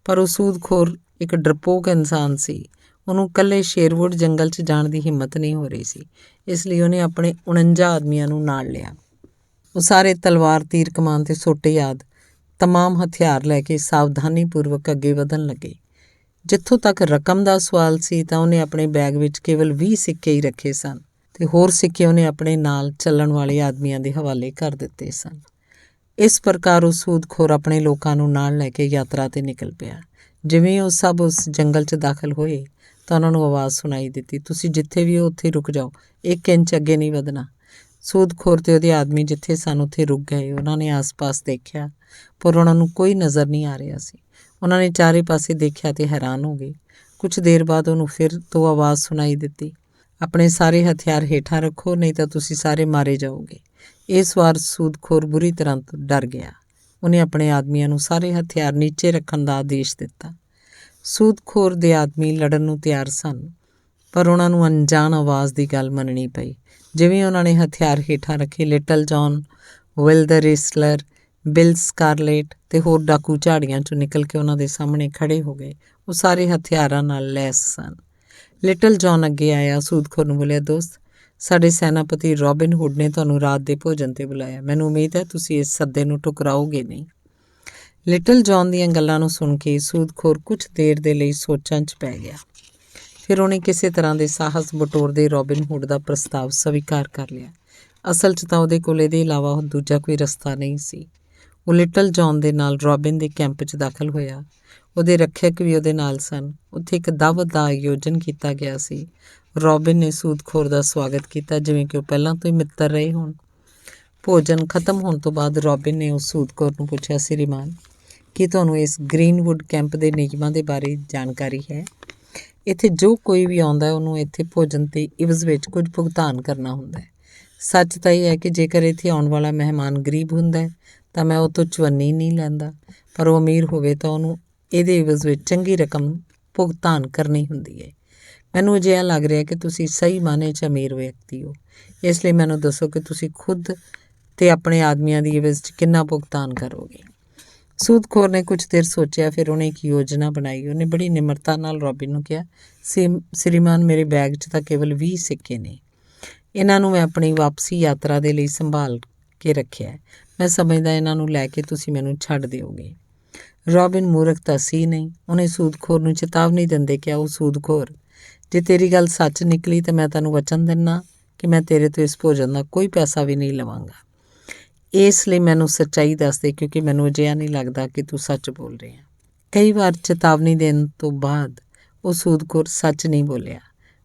ਪਰ ਉਹ ਸੂਦਖੋਰ ਇੱਕ ਡਰਪੋਕ ਇਨਸਾਨ ਸੀ। ਉਹਨੂੰ ਇਕੱਲੇ ਸ਼ੇਰਵੁੱਡ ਜੰਗਲ 'ਚ ਜਾਣ ਦੀ ਹਿੰਮਤ ਨਹੀਂ ਹੋ ਰਹੀ ਸੀ, ਇਸ ਲਈ ਉਹਨੇ ਆਪਣੇ 49 ਆਦਮੀਆਂ ਨੂੰ ਨਾਲ ਲਿਆ। ਉਹ ਸਾਰੇ ਤਲਵਾਰ, ਤੀਰ ਕਮਾਨ ਅਤੇ ਸੋਟੇ ਆਦਿ ਤਮਾਮ ਹਥਿਆਰ ਲੈ ਕੇ ਸਾਵਧਾਨੀਪੂਰਵਕ ਅੱਗੇ ਵਧਣ ਲੱਗੇ। ਜਿੱਥੋਂ ਤੱਕ ਰਕਮ ਦਾ ਸਵਾਲ ਸੀ ਤਾਂ ਉਹਨੇ ਆਪਣੇ ਬੈਗ ਵਿੱਚ ਕੇਵਲ 20 ਸਿੱਕੇ ਹੀ ਰੱਖੇ ਸਨ ਤੇ ਹੋਰ ਸਿੱਕੇ ਉਹਨੇ ਆਪਣੇ ਨਾਲ ਚੱਲਣ ਵਾਲੇ ਆਦਮੀਆਂ ਦੇ ਹਵਾਲੇ ਕਰ ਦਿੱਤੇ ਸਨ। ਇਸ ਪ੍ਰਕਾਰ ਉਹ ਸੂਦਖੋਰ ਆਪਣੇ ਲੋਕਾਂ ਨੂੰ ਨਾਲ ਲੈ ਕੇ ਯਾਤਰਾ 'ਤੇ ਨਿਕਲ ਪਿਆ। ਜਿਵੇਂ ਉਹ ਸਭ ਉਸ ਜੰਗਲ 'ਚ ਦਾਖਲ ਹੋਏ ਤਾਂ ਉਹਨਾਂ ਨੂੰ ਆਵਾਜ਼ ਸੁਣਾਈ ਦਿੱਤੀ, ਤੁਸੀਂ ਜਿੱਥੇ ਵੀ ਹੋ ਉੱਥੇ ਰੁਕ ਜਾਓ, 1 ਇੰਚ ਅੱਗੇ ਨਹੀਂ ਵਧਣਾ। ਸੂਦਖੋਰ ਤੇ ਉਹਦੇ ਆਦਮੀ ਜਿੱਥੇ ਸਨ ਉੱਥੇ ਰੁਕ ਗਏ। ਉਹਨਾਂ ਨੇ ਆਸ-ਪਾਸ ਦੇਖਿਆ ਪਰ ਉਹਨਾਂ ਨੂੰ ਕੋਈ ਨਜ਼ਰ ਨਹੀਂ ਆ ਰਿਹਾ ਸੀ। ਉਹਨਾਂ ਨੇ ਚਾਰੇ ਪਾਸੇ ਦੇਖਿਆ ਤੇ ਹੈਰਾਨ ਹੋ ਗਏ। ਕੁਝ ਦੇਰ ਬਾਅਦ ਉਹਨੂੰ ਫਿਰ ਤੋਂ ਆਵਾਜ਼ ਸੁਣਾਈ ਦਿੱਤੀ, ਆਪਣੇ ਸਾਰੇ ਹਥਿਆਰ ਹੇਠਾਂ ਰੱਖੋ ਨਹੀਂ ਤਾਂ ਤੁਸੀਂ ਸਾਰੇ ਮਾਰੇ ਜਾਓਗੇ। ਇਸ ਵਾਰ ਸੂਦਖੋਰ ਬੁਰੀ ਤਰ੍ਹਾਂ ਡਰ ਗਿਆ। ਉਹਨੇ ਆਪਣੇ ਆਦਮੀਆਂ ਨੂੰ ਸਾਰੇ ਹਥਿਆਰ ਨੀਚੇ ਰੱਖਣ ਦਾ ਆਦੇਸ਼ ਦਿੱਤਾ। ਸੂਦਖੋਰ ਦੇ ਆਦਮੀ ਲੜਨ ਨੂੰ ਤਿਆਰ ਸਨ ਪਰ ਉਹਨਾਂ ਨੂੰ ਅਣਜਾਣ ਆਵਾਜ਼ ਦੀ ਗੱਲ ਮੰਨਣੀ ਪਈ। ਜਿਵੇਂ ਉਹਨਾਂ ਨੇ ਹਥਿਆਰ ਹੇਠਾਂ ਰੱਖੇ, Little John, Will the wrestler, Bill Scarlet ਤੇ ਹੋਰ ਡਾਕੂ ਝਾੜੀਆਂ 'ਚੋਂ ਨਿਕਲ ਕੇ ਉਹਨਾਂ ਦੇ ਸਾਹਮਣੇ ਖੜ੍ਹੇ ਹੋ ਗਏ। ਉਹ ਸਾਰੇ ਹਥਿਆਰਾਂ ਨਾਲ ਲੈਸ ਸਨ। ਲਿਟਲ ਜੌਨ ਅੱਗੇ ਆਇਆ, ਸੂਦਖੋਰ ਨੂੰ ਬੋਲਿਆ, ਦੋਸਤ, ਸਾਡੇ ਸੈਨਾਪਤੀ ਰੋਬਿਨ ਹੁੱਡ ਨੇ ਤੁਹਾਨੂੰ ਰਾਤ ਦੇ ਭੋਜਨ 'ਤੇ ਬੁਲਾਇਆ। ਮੈਨੂੰ ਉਮੀਦ ਹੈ ਤੁਸੀਂ ਇਸ ਸੱਦੇ ਨੂੰ ਠੁਕਰਾਓਗੇ ਨਹੀਂ। ਲਿਟਲ ਜੌਨ ਦੀਆਂ ਗੱਲਾਂ ਨੂੰ ਸੁਣ ਕੇ ਸੂਦਖੋਰ ਕੁਝ ਦੇਰ ਦੇ ਲਈ ਸੋਚਾਂ 'ਚ ਪੈ ਗਿਆ। ਫਿਰ ਉਹਨੇ ਕਿਸੇ ਤਰ੍ਹਾਂ ਦੇ ਸਾਹਸ ਬਟੋਰਦੇ ਰੋਬਿਨ ਹੁੱਡ ਦਾ ਪ੍ਰਸਤਾਵ ਸਵੀਕਾਰ ਕਰ ਲਿਆ। ਅਸਲ 'ਚ ਤਾਂ ਉਹਦੇ ਕੋਲ ਇਹਦੇ ਇਲਾਵਾ ਦੂਜਾ ਕੋਈ ਰਸਤਾ ਨਹੀਂ ਸੀ। ਉਹ ਲਿਟਲ ਜੌਨ ਦੇ ਨਾਲ ਰੋਬਿਨ ਦੇ ਕੈਂਪ 'ਚ ਦਾਖਲ ਹੋਇਆ। ਉਹਦੇ ਰੱਖਿਅਕ ਵੀ ਉਹਦੇ ਨਾਲ ਸਨ। ਉੱਥੇ ਇੱਕ ਦਾਵਤ ਦਾ ਆਯੋਜਨ ਕੀਤਾ ਗਿਆ ਸੀ। ਰੋਬਿਨ ਨੇ ਸੂਦਖੋਰ ਦਾ ਸਵਾਗਤ ਕੀਤਾ ਜਿਵੇਂ ਕਿ ਉਹ ਪਹਿਲਾਂ ਤੋਂ ਹੀ ਮਿੱਤਰ ਰਹੇ ਹੋਣ। ਭੋਜਨ ਖਤਮ ਹੋਣ ਤੋਂ ਬਾਅਦ ਰੋਬਿਨ ਨੇ ਉਸ ਸੂਦਖੋਰ ਨੂੰ ਪੁੱਛਿਆ, ਸ਼੍ਰੀਮਾਨ, ਕੀ ਤੁਹਾਨੂੰ ਇਸ ਗ੍ਰੀਨਵੁੱਡ ਕੈਂਪ ਦੇ ਨਿਯਮਾਂ ਦੇ ਬਾਰੇ ਜਾਣਕਾਰੀ ਹੈ? ਇੱਥੇ ਜੋ ਕੋਈ ਵੀ ਆਉਂਦਾ ਉਹਨੂੰ ਇੱਥੇ ਭੋਜਨ ਤੇ ਇਵਜ਼ ਵਿੱਚ ਕੁਝ ਭੁਗਤਾਨ ਕਰਨਾ ਹੁੰਦਾ ਹੈ। ਸੱਚ ਤਾਂ ਇਹ ਹੈ ਕਿ ਜੇਕਰ ਇੱਥੇ ਆਉਣ ਵਾਲਾ ਮਹਿਮਾਨ ਗਰੀਬ ਹੁੰਦਾ ਹੈ ਤਾਂ ਮੈਂ ਉਹ ਤੋਂ ਚਵੰਨੀ ਨਹੀਂ ਲੈਂਦਾ, ਪਰ ਉਹ ਅਮੀਰ ਹੋਵੇ ਤਾਂ ਉਹਨੂੰ ਇਹਦੇ ਇਵਜ਼ ਵਿੱਚ ਚੰਗੀ ਰਕਮ ਭੁਗਤਾਨ ਕਰਨੀ ਹੁੰਦੀ ਹੈ। ਮੈਨੂੰ ਅਜਿਹਾ ਲੱਗ ਰਿਹਾ ਕਿ ਤੁਸੀਂ ਸਹੀ ਮਾਅਨੇ 'ਚ ਅਮੀਰ ਵਿਅਕਤੀ ਹੋ, ਇਸ ਲਈ ਮੈਨੂੰ ਦੱਸੋ ਕਿ ਤੁਸੀਂ ਖੁਦ ਤੇ ਆਪਣੇ ਆਦਮੀਆਂ ਦੀ ਇਵਜ਼ 'ਚ ਕਿੰਨਾ ਭੁਗਤਾਨ ਕਰੋਗੇ। ਸੂਦਖੋਰ ਨੇ ਕੁਝ ਦੇਰ ਸੋਚਿਆ, ਫਿਰ ਉਹਨੇ ਇੱਕ ਯੋਜਨਾ ਬਣਾਈ। ਉਹਨੇ ਬੜੀ ਨਿਮਰਤਾ ਨਾਲ ਰੋਬਿਨ ਨੂੰ ਕਿਹਾ, ਸ਼੍ਰੀਮਾਨ, ਮੇਰੇ ਬੈਗ 'ਚ ਤਾਂ ਕੇਵਲ 20 ਸਿੱਕੇ ਨੇ। ਇਹਨਾਂ ਨੂੰ ਮੈਂ ਆਪਣੀ ਵਾਪਸੀ ਯਾਤਰਾ ਦੇ ਲਈ ਸੰਭਾਲ ਕੇ ਰੱਖਿਆ। ਮੈਂ ਸਮਝਦਾ ਇਹਨਾਂ ਨੂੰ ਲੈ ਕੇ ਤੁਸੀਂ ਮੈਨੂੰ ਛੱਡ ਦਿਓਗੇ। ਰੋਬਿਨ ਮੂਰਖ ਤਾਂ ਸੀ ਨਹੀਂ। ਉਹਨੇ ਸੂਦਖੋਰ ਨੂੰ ਚੇਤਾਵਨੀ ਦਿੰਦੇ ਕਿਹਾ, ਉਹ ਸੂਦਖੋਰ, ਜੇ ਤੇਰੀ ਗੱਲ ਸੱਚ ਨਿਕਲੀ ਤਾਂ ਮੈਂ ਤੈਨੂੰ ਵਚਨ ਦਿੰਦਾ ਕਿ ਮੈਂ ਤੇਰੇ ਤੋਂ ਇਸ ਭੋਜਨ ਦਾ ਕੋਈ ਪੈਸਾ ਵੀ ਨਹੀਂ ਲਵਾਂਗਾ। ਇਸ ਲਈ ਮੈਨੂੰ ਸੱਚਾਈ ਦੱਸ ਦੇ, ਕਿਉਂਕਿ ਮੈਨੂੰ ਅਜਿਹਾ ਨਹੀਂ ਲੱਗਦਾ ਕਿ ਤੂੰ ਸੱਚ ਬੋਲ ਰਿਹਾ। ਕਈ ਵਾਰ ਚੇਤਾਵਨੀ ਦੇਣ ਤੋਂ ਬਾਅਦ ਉਹ ਸੂਦਖੋਰ ਸੱਚ ਨਹੀਂ ਬੋਲਿਆ।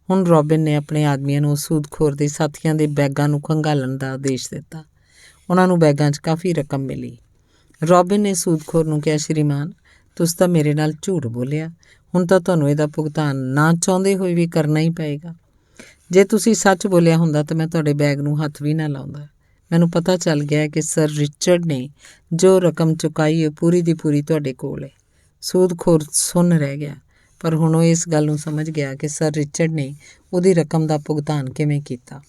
ਹੁਣ ਰੋਬਿਨ ਨੇ ਆਪਣੇ ਆਦਮੀਆਂ ਨੂੰ ਸੂਦਖੋਰ ਦੇ ਸਾਥੀਆਂ ਦੇ ਬੈਗਾਂ ਨੂੰ ਖੰਗਾਲਣ ਦਾ ਆਦੇਸ਼ ਦਿੱਤਾ। ਉਹਨਾਂ ਨੂੰ ਬੈਗਾਂ 'ਚ ਕਾਫੀ ਰਕਮ ਮਿਲੀ। ਰੋਬਿਨ ਨੇ ਸੂਦਖੋਰ ਨੂੰ ਕਿਹਾ, ਸ਼੍ਰੀਮਾਨ, ਤੁਸੀਂ ਤਾਂ ਮੇਰੇ ਨਾਲ ਝੂਠ ਬੋਲਿਆ। ਹੁਣ ਤਾਂ ਤੁਹਾਨੂੰ ਇਹਦਾ ਭੁਗਤਾਨ ਨਾ ਚਾਹੁੰਦੇ ਹੋਏ ਵੀ ਕਰਨਾ ਹੀ ਪਏਗਾ। ਜੇ ਤੁਸੀਂ ਸੱਚ ਬੋਲਿਆ ਹੁੰਦਾ ਤਾਂ ਮੈਂ ਤੁਹਾਡੇ ਬੈਗ ਨੂੰ ਹੱਥ ਵੀ ਨਾ ਲਾਉਂਦਾ। ਮੈਨੂੰ ਪਤਾ ਚੱਲ ਗਿਆ ਕਿ ਸਰ ਰਿਚਰਡ ਨੇ ਜੋ ਰਕਮ ਚੁਕਾਈ ਹੈ ਪੂਰੀ ਦੀ ਪੂਰੀ ਤੁਹਾਡੇ ਕੋਲ ਹੈ। ਸੂਦਖੋਰ ਸੁੰਨ ਰਹਿ ਗਿਆ, ਪਰ ਹੁਣ ਉਹ ਇਸ ਗੱਲ ਨੂੰ ਸਮਝ ਗਿਆ ਕਿ ਸਰ ਰਿਚਰਡ ਨੇ ਉਹਦੀ ਰਕਮ ਦਾ ਭੁਗਤਾਨ ਕਿਵੇਂ ਕੀਤਾ।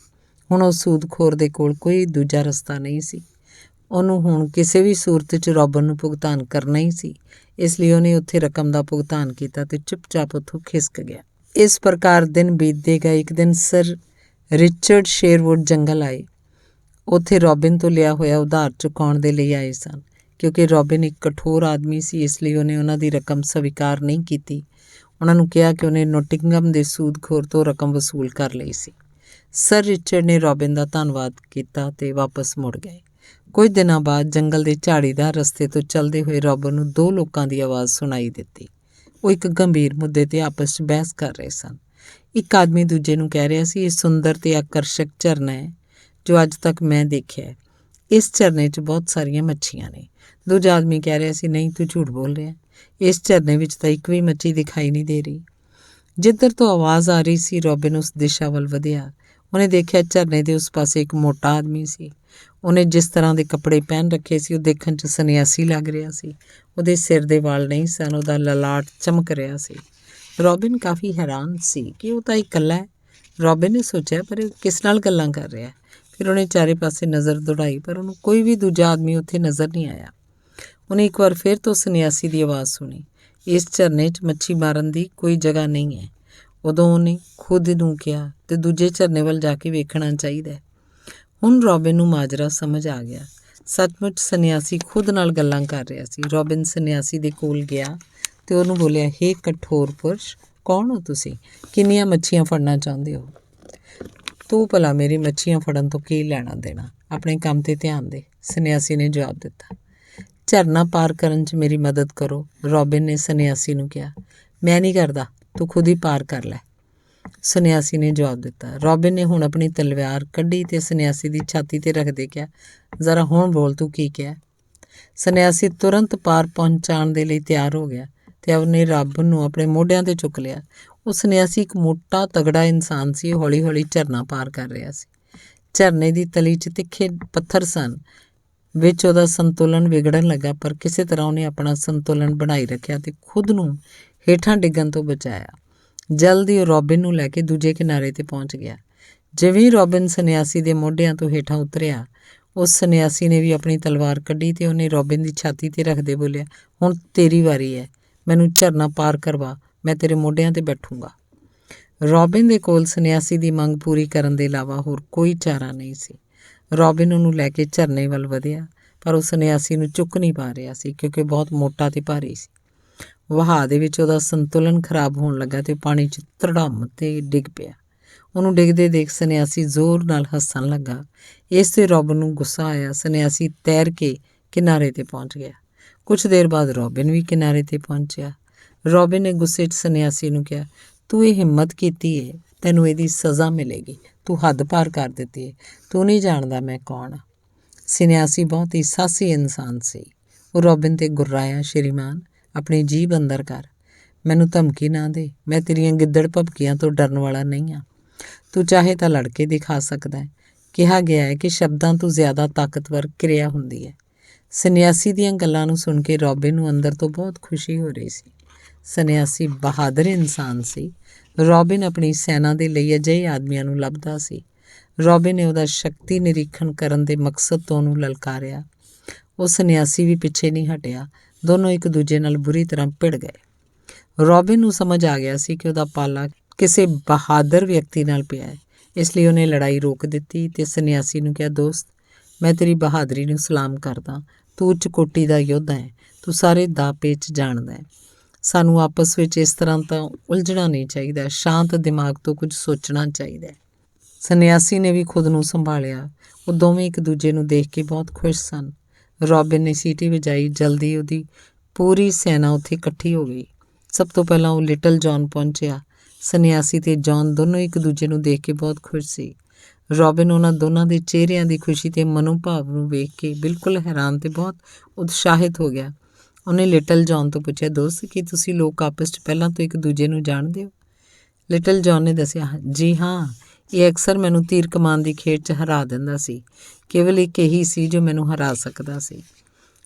ਹੁਣ ਉਹ ਸੂਦਖੋਰ ਦੇ ਕੋਲ ਕੋਈ ਦੂਜਾ ਰਸਤਾ ਨਹੀਂ ਸੀ। ਉਹਨੂੰ ਹੁਣ ਕਿਸੇ ਵੀ ਸੂਰਤ 'ਚ ਰੋਬਿਨ ਨੂੰ ਭੁਗਤਾਨ ਕਰਨਾ ਹੀ ਸੀ। ਇਸ ਲਈ ਉਹਨੇ ਉੱਥੇ ਰਕਮ ਦਾ ਭੁਗਤਾਨ ਕੀਤਾ ਤੇ ਚੁੱਪਚਾਪ ਉੱਥੋਂ ਖਿਸਕ ਗਿਆ। ਇਸ ਪ੍ਰਕਾਰ ਦਿਨ ਬੀਤਦੇ ਗਏ। ਇੱਕ ਦਿਨ ਸਰ ਰਿਚਰਡ ਸ਼ੇਰਵੁੱਡ ਜੰਗਲ ਆਏ। ਉੱਥੇ ਰੋਬਿਨ ਤੋਂ ਲਿਆ ਹੋਇਆ ਉਧਾਰ ਚੁਕਾਉਣ ਦੇ ਲਈ ਆਏ ਸਨ। ਕਿਉਂਕਿ ਰੋਬਿਨ ਇੱਕ ਕਠੋਰ ਆਦਮੀ ਸੀ, ਇਸ ਲਈ ਉਹਨੇ ਉਹਨਾਂ ਦੀ ਰਕਮ ਸਵੀਕਾਰ ਨਹੀਂ ਕੀਤੀ। ਉਹਨਾਂ ਨੂੰ ਕਿਹਾ ਕਿ ਉਹਨੇ ਨੋਟਿੰਗਹਮ ਦੇ ਸੂਦਖੋਰ ਤੋਂ ਰਕਮ ਵਸੂਲ ਕਰ ਲਈ ਸੀ। ਸਰ ਰਿਚਰਡ ਨੇ ਰੋਬਿਨ ਦਾ ਧੰਨਵਾਦ ਕੀਤਾ ਤੇ ਵਾਪਸ ਮੁੜ ਗਏ। ਕੁਝ ਦਿਨਾਂ ਬਾਅਦ ਜੰਗਲ ਦੇ ਝਾੜੀਦਾਰ ਰਸਤੇ ਤੋਂ ਚੱਲਦੇ ਹੋਏ ਰੋਬਿਨ ਨੂੰ 2 ਲੋਕਾਂ ਦੀ ਆਵਾਜ਼ ਸੁਣਾਈ ਦਿੱਤੀ। ਉਹ ਇੱਕ ਗੰਭੀਰ ਮੁੱਦੇ 'ਤੇ ਆਪਸ 'ਚ ਬਹਿਸ ਕਰ ਰਹੇ ਸਨ। ਇੱਕ ਆਦਮੀ ਦੂਜੇ ਨੂੰ ਕਹਿ ਰਿਹਾ ਸੀ, ਇਹ ਸੁੰਦਰ ਤੇ ਆਕਰਸ਼ਕ ਝਰਨਾ ਹੈ ਜੋ ਅੱਜ ਤੱਕ ਮੈਂ ਦੇਖਿਆ ਹੈ। ਇਸ ਝਰਨੇ 'ਚ ਬਹੁਤ ਸਾਰੀਆਂ ਮੱਛੀਆਂ ਨੇ। ਦੂਜਾ ਆਦਮੀ ਕਹਿ ਰਿਹਾ ਸੀ, ਨਹੀਂ, ਤੂੰ ਝੂਠ ਬੋਲ ਰਿਹਾ, ਇਸ ਝਰਨੇ ਵਿੱਚ ਤਾਂ ਇੱਕ ਵੀ ਮੱਛੀ ਦਿਖਾਈ ਨਹੀਂ ਦੇ ਰਹੀ। ਜਿੱਧਰ ਤੋਂ ਆਵਾਜ਼ ਆ ਰਹੀ ਸੀ ਰੋਬਿਨ ਉਸ ਦਿਸ਼ਾ ਵੱਲ ਵਧਿਆ। ਉਹਨੇ ਦੇਖਿਆ ਝਰਨੇ ਦੇ ਉਸ ਪਾਸੇ ਇੱਕ ਮੋਟਾ ਆਦਮੀ ਸੀ। ਉਹਨੇ ਜਿਸ ਤਰ੍ਹਾਂ ਦੇ ਕੱਪੜੇ ਪਹਿਨ ਰੱਖੇ ਸੀ ਉਹ ਦੇਖਣ 'ਚ ਸੰਨਿਆਸੀ ਲੱਗ ਰਿਹਾ ਸੀ। ਉਹਦੇ ਸਿਰ ਦੇ ਵਾਲ ਨਹੀਂ ਸਨ, ਉਹਦਾ ਲਲਾਟ ਚਮਕ ਰਿਹਾ ਸੀ। ਰੋਬਿਨ ਕਾਫੀ ਹੈਰਾਨ ਸੀ ਕਿ ਉਹ ਤਾਂ ਇਕੱਲਾ ਹੈ। ਰੋਬਿਨ ਨੇ ਸੋਚਿਆ, ਪਰ ਇਹ ਕਿਸ ਨਾਲ ਗੱਲਾਂ ਕਰ ਰਿਹਾ। ਫਿਰ ਉਹਨੇ ਚਾਰੇ ਪਾਸੇ ਨਜ਼ਰ ਦੌੜਾਈ, ਪਰ ਉਹਨੂੰ ਕੋਈ ਵੀ ਦੂਜਾ ਆਦਮੀ ਉੱਥੇ ਨਜ਼ਰ ਨਹੀਂ ਆਇਆ। ਉਹਨੇ ਇੱਕ ਵਾਰ ਫਿਰ ਤੋਂ ਸੰਨਿਆਸੀ ਦੀ ਆਵਾਜ਼ ਸੁਣੀ, ਇਸ ਝਰਨੇ 'ਚ ਮੱਛੀ ਮਾਰਨ ਦੀ ਕੋਈ ਜਗ੍ਹਾ ਨਹੀਂ ਹੈ। ਉਦੋਂ ਉਹਨੇ ਖੁਦ ਨੂੰ ਕਿਹਾ ਤੇ ਦੂਜੇ ਝਰਨੇ ਵੱਲ ਜਾ ਕੇ ਵੇਖਣਾ ਚਾਹੀਦਾ ਹੈ। ਹੁਣ ਰੋਬਿਨ ਨੂੰ ਮਾਜਰਾ ਸਮਝ ਆ ਗਿਆ। ਸੱਚਮੁੱਚ ਸੰਨਿਆਸੀ ਖੁਦ ਨਾਲ ਗੱਲਾਂ ਕਰ ਰਿਹਾ ਸੀ। ਰੋਬਿਨ ਸੰਨਿਆਸੀ ਦੇ ਕੋਲ ਗਿਆ ਤੇ ਉਹਨੂੰ ਬੋਲਿਆ, ਹੇ ਕਠੋਰ ਪੁਰਸ਼, ਕੌਣ ਹੋ ਤੁਸੀਂ? ਕਿੰਨੀਆਂ ਮੱਛੀਆਂ ਫੜਨਾ ਚਾਹੁੰਦੇ ਹੋ? ਤੂੰ ਭਲਾ ਮੇਰੀ ਮੱਛੀਆਂ ਫੜਨ ਤੋਂ ਕੀ ਲੈਣਾ ਦੇਣਾ? ਆਪਣੇ ਕੰਮ ਤੇ ਧਿਆਨ ਦੇ। ਸੰਨਿਆਸੀ ਨੇ ਜਵਾਬ ਦਿੱਤਾ। ਝਰਨਾ ਪਾਰ ਕਰਨ 'ਚ ਮੇਰੀ ਮਦਦ ਕਰੋ, ਰੋਬਿਨ ਨੇ ਸੰਨਿਆਸੀ ਨੂੰ ਕਿਹਾ। ਮੈਂ ਨਹੀਂ ਕਰਦਾ, ਤੂੰ ਖੁਦ ਹੀ ਪਾਰ ਕਰ ਲੈ, ਸੰਨਿਆਸੀ ਨੇ ਜਵਾਬ ਦਿੱਤਾ। ਰੋਬਿਨ ਨੇ ਹੁਣ ਆਪਣੀ ਤਲਵਾਰ ਕੱਢੀ ਤੇ ਸੰਨਿਆਸੀ ਦੀ ਛਾਤੀ ਤੇ ਰੱਖਦੇ ਕਿਹਾ, ਜ਼ਰਾ ਹੁਣ ਬੋਲ, ਤੂੰ ਕੀ ਕਿਹਾ? ਸੰਨਿਆਸੀ ਤੁਰੰਤ ਪਾਰ ਪਹੁੰਚਾਉਣ ਦੇ ਲਈ ਤਿਆਰ ਹੋ ਗਿਆ ਤੇ ਉਹਨੇ ਰੱਬ ਨੂੰ ਆਪਣੇ ਮੋਢਿਆਂ ਤੇ ਚੁੱਕ ਲਿਆ। ਉਹ ਸੰਨਿਆਸੀ ਇੱਕ ਮੋਟਾ ਤਗੜਾ ਇਨਸਾਨ ਸੀ। ਹੌਲੀ ਹੌਲੀ ਝਰਨਾ ਪਾਰ ਕਰ ਰਿਹਾ ਸੀ। ਝਰਨੇ ਦੀ ਤਲੀ 'ਚ ਤਿੱਖੇ ਪੱਥਰ ਸਨ। ਵਿੱਚ ਉਹਦਾ ਸੰਤੁਲਨ ਵਿਗੜਨ ਲੱਗਾ, ਪਰ ਕਿਸੇ ਤਰ੍ਹਾਂ ਉਹਨੇ ਆਪਣਾ ਸੰਤੁਲਨ ਬਣਾਈ ਰੱਖਿਆ ਤੇ ਖੁਦ ਨੂੰ ਹੇਠਾਂ ਡਿੱਗਣ ਤੋਂ ਬਚਾਇਆ। ਜਲਦੀ ਉਹ ਰੋਬਿਨ ਨੂੰ ਲੈ ਕੇ ਦੂਜੇ ਕਿਨਾਰੇ ਤੇ ਪਹੁੰਚ ਗਿਆ। ਜਿਵੇਂ ਹੀ ਰੋਬਿਨ ਸੰਨਿਆਸੀ ਦੇ ਮੋਢਿਆਂ ਤੋਂ ਹੇਠਾਂ ਉਤਰਿਆ, ਉਸ ਸੰਨਿਆਸੀ ਨੇ ਵੀ ਆਪਣੀ ਤਲਵਾਰ ਕੱਢੀ ਤੇ ਉਹਨੇ ਰੋਬਿਨ ਦੀ ਛਾਤੀ ਤੇ ਰੱਖਦੇ ਬੋਲਿਆ, ਹੁਣ ਤੇਰੀ ਵਾਰੀ ਹੈ, ਮੈਨੂੰ ਝਰਨਾ ਪਾਰ ਕਰਵਾ, ਮੈਂ ਤੇਰੇ ਮੋਢਿਆਂ ਤੇ ਬੈਠੂੰਗਾ। ਰੋਬਿਨ ਦੇ ਕੋਲ ਸੰਨਿਆਸੀ ਦੀ ਮੰਗ ਪੂਰੀ ਕਰਨ ਦੇ ਇਲਾਵਾ ਹੋਰ ਕੋਈ ਚਾਰਾ ਨਹੀਂ ਸੀ। ਰੋਬਿਨ ਉਹਨੂੰ ਲੈ ਕੇ ਝਰਨੇ ਵੱਲ ਵਧਿਆ, ਪਰ ਉਹ ਸੰਨਿਆਸੀ ਨੂੰ ਚੁੱਕ ਨਹੀਂ ਪਾ ਰਿਹਾ ਸੀ ਕਿਉਂਕਿ ਬਹੁਤ ਮੋਟਾ ਤੇ ਭਾਰੀ ਸੀ। ਵਹਾਅ ਦੇ ਵਿੱਚ ਉਹਦਾ ਸੰਤੁਲਨ ਖਰਾਬ ਹੋਣ ਲੱਗਾ ਤੇ ਪਾਣੀ 'ਚ ਧੜਾਮ ਤੇ ਡਿੱਗ ਪਿਆ। ਉਹਨੂੰ ਡਿੱਗਦੇ ਦੇਖ ਸੰਨਿਆਸੀ ਜ਼ੋਰ ਨਾਲ ਹੱਸਣ ਲੱਗਾ। ਇਸ ਤੇ ਰੋਬਿਨ ਨੂੰ ਗੁੱਸਾ ਆਇਆ। ਸੰਨਿਆਸੀ ਤੈਰ ਕੇ ਕਿਨਾਰੇ ਤੇ ਪਹੁੰਚ ਗਿਆ। ਕੁਝ ਦੇਰ ਬਾਅਦ ਰੋਬਿਨ ਵੀ ਕਿਨਾਰੇ ਤੇ ਪਹੁੰਚਿਆ। ਰੋਬਿਨ ਨੇ ਗੁੱਸੇ 'ਚ ਸੰਨਿਆਸੀ ਨੂੰ ਕਿਹਾ, ਤੂੰ ਇਹ ਹਿੰਮਤ ਕੀਤੀ ਏ, ਤੈਨੂੰ ਇਹਦੀ ਸਜ਼ਾ ਮਿਲੇਗੀ। ਤੂੰ ਹੱਦ ਪਾਰ ਕਰ ਦਿੱਤੀ ਏ। ਤੂੰ ਨਹੀਂ ਜਾਣਦਾ ਮੈਂ ਕੌਣ ਹਾਂ। ਸੰਨਿਆਸੀ ਬਹੁਤ ਹੀ ਸਾਹਸੀ ਇਨਸਾਨ ਸੀ। ਉਹ ਰੋਬਿਨ ਤੇ ਗੁर्राया, ਸ਼੍ਰੀਮਾਨ, ਆਪਣੀ ਜੀਭ ਅੰਦਰ ਕਰ, ਮੈਨੂੰ ਧਮਕੀ ਨਾ ਦੇ, ਮੈਂ ਤੇਰੀਆਂ ਗਿੱਦੜ ਭਭਕੀਆਂ ਤੋਂ ਡਰਨ ਵਾਲਾ ਨਹੀਂ ਹਾਂ। ਤੂੰ ਚਾਹੇ ਤਾਂ ਲੜ ਕੇ ਦਿਖਾ ਸਕਦਾ ਹੈ। ਕਿਹਾ ਗਿਆ ਹੈ ਕਿ ਸ਼ਬਦਾਂ ਤੋਂ ਜ਼ਿਆਦਾ ਤਾਕਤਵਰ ਕਿਰਿਆ ਹੁੰਦੀ ਹੈ। ਸੰਨਿਆਸੀ ਦੀਆਂ ਗੱਲਾਂ ਨੂੰ ਸੁਣ ਕੇ ਰੋਬਿਨ ਨੂੰ ਅੰਦਰ ਤੋਂ ਬਹੁਤ ਖੁਸ਼ੀ ਹੋ ਰਹੀ ਸੀ। ਸੰਨਿਆਸੀ ਬਹਾਦਰ ਇਨਸਾਨ ਸੀ। ਰੋਬਿਨ ਆਪਣੀ ਸੈਨਾ ਦੇ ਲਈ ਅਜਿਹੇ ਆਦਮੀਆਂ ਨੂੰ ਲੱਭਦਾ ਸੀ। ਰੋਬਿਨ ਨੇ ਉਹਦਾ ਸ਼ਕਤੀ ਨਿਰੀਖਣ ਕਰਨ ਦੇ ਮਕਸਦ ਤੋਂ ਉਹਨੂੰ ਲਲਕਾਰਿਆ। ਉਹ ਸੰਨਿਆਸੀ ਵੀ ਪਿੱਛੇ ਨਹੀਂ ਹਟਿਆ। ਦੋਨੋਂ ਇੱਕ ਦੂਜੇ ਨਾਲ ਬੁਰੀ ਤਰ੍ਹਾਂ ਭਿੜ ਗਏ। ਰੋਬਿਨ ਨੂੰ ਸਮਝ ਆ ਗਿਆ ਸੀ ਕਿ ਉਹਦਾ ਪਾਲਾ ਕਿਸੇ ਬਹਾਦਰ ਵਿਅਕਤੀ ਨਾਲ ਪਿਆ ਹੈ। ਇਸ ਲਈ ਉਹਨੇ ਲੜਾਈ ਰੋਕ ਦਿੱਤੀ ਤੇ ਸੰਨਿਆਸੀ ਨੂੰ ਕਿਹਾ, ਦੋਸਤ, ਮੈਂ ਤੇਰੀ ਬਹਾਦਰੀ ਨੂੰ ਸਲਾਮ ਕਰਦਾ। ਤੂੰ ਉੱਚ ਕੋਟੀ ਦਾ ਯੋਧਾ ਹੈ। ਤੂੰ ਸਾਰੇ ਦਾਅ ਪੇਚ ਜਾਣਦਾ ਹੈ। ਸਾਨੂੰ ਆਪਸ ਵਿੱਚ ਇਸ ਤਰ੍ਹਾਂ ਤਾਂ ਉਲਝਣਾ ਨਹੀਂ ਚਾਹੀਦਾ। ਸ਼ਾਂਤ ਦਿਮਾਗ ਤੋਂ ਕੁਝ ਸੋਚਣਾ ਚਾਹੀਦਾ ਹੈ। ਸੰਨਿਆਸੀ ਨੇ ਵੀ ਖੁਦ ਨੂੰ ਸੰਭਾਲਿਆ। ਉਹ ਦੋਵੇਂ ਇੱਕ ਦੂਜੇ ਨੂੰ ਦੇਖ ਕੇ ਬਹੁਤ ਖੁਸ਼ ਸਨ। ਰੋਬਿਨ ਨੇ ਸੀਟੀ ਵਜਾਈ। ਜਲਦੀ ਉਹਦੀ ਪੂਰੀ ਸੈਨਾ ਉੱਥੇ ਇਕੱਠੀ ਹੋ ਗਈ। ਸਭ ਤੋਂ ਪਹਿਲਾਂ ਉਹ ਲਿਟਲ ਜੌਨ ਪਹੁੰਚਿਆ। ਸੰਨਿਆਸੀ ਤੇ ਜੌਨ ਦੋਨੋਂ ਇੱਕ ਦੂਜੇ ਨੂੰ ਦੇਖ ਕੇ ਬਹੁਤ ਖੁਸ਼ ਸੀ। ਰੋਬਿਨ ਉਹਨਾਂ ਦੋਨਾਂ ਦੇ ਚਿਹਰਿਆਂ ਦੀ ਖੁਸ਼ੀ ਤੇ ਮਨੋਭਾਵ ਨੂੰ ਵੇਖ ਕੇ ਬਿਲਕੁਲ ਹੈਰਾਨ ਤੇ ਬਹੁਤ ਉਤਸ਼ਾਹਿਤ ਹੋ ਗਿਆ। ਉਹਨੇ ਲਿਟਲ ਜੌਨ ਤੋਂ ਪੁੱਛਿਆ, ਦੋਸਤ, ਕੀ ਤੁਸੀਂ ਲੋਕ ਆਪਸ 'ਚ ਪਹਿਲਾਂ ਤੋਂ ਇੱਕ ਦੂਜੇ ਨੂੰ ਜਾਣਦੇ ਹੋ? ਲਿਟਲ ਜੌਨ ਨੇ ਦੱਸਿਆ, ਜੀ ਹਾਂ, ਇਹ ਅਕਸਰ ਮੈਨੂੰ ਤੀਰ ਕਮਾਨ ਦੀ ਖੇਡ 'ਚ ਹਰਾ ਦਿੰਦਾ ਸੀ। ਕੇਵਲ ਇੱਕ ਇਹੀ ਸੀ ਜੋ ਮੈਨੂੰ ਹਰਾ ਸਕਦਾ ਸੀ।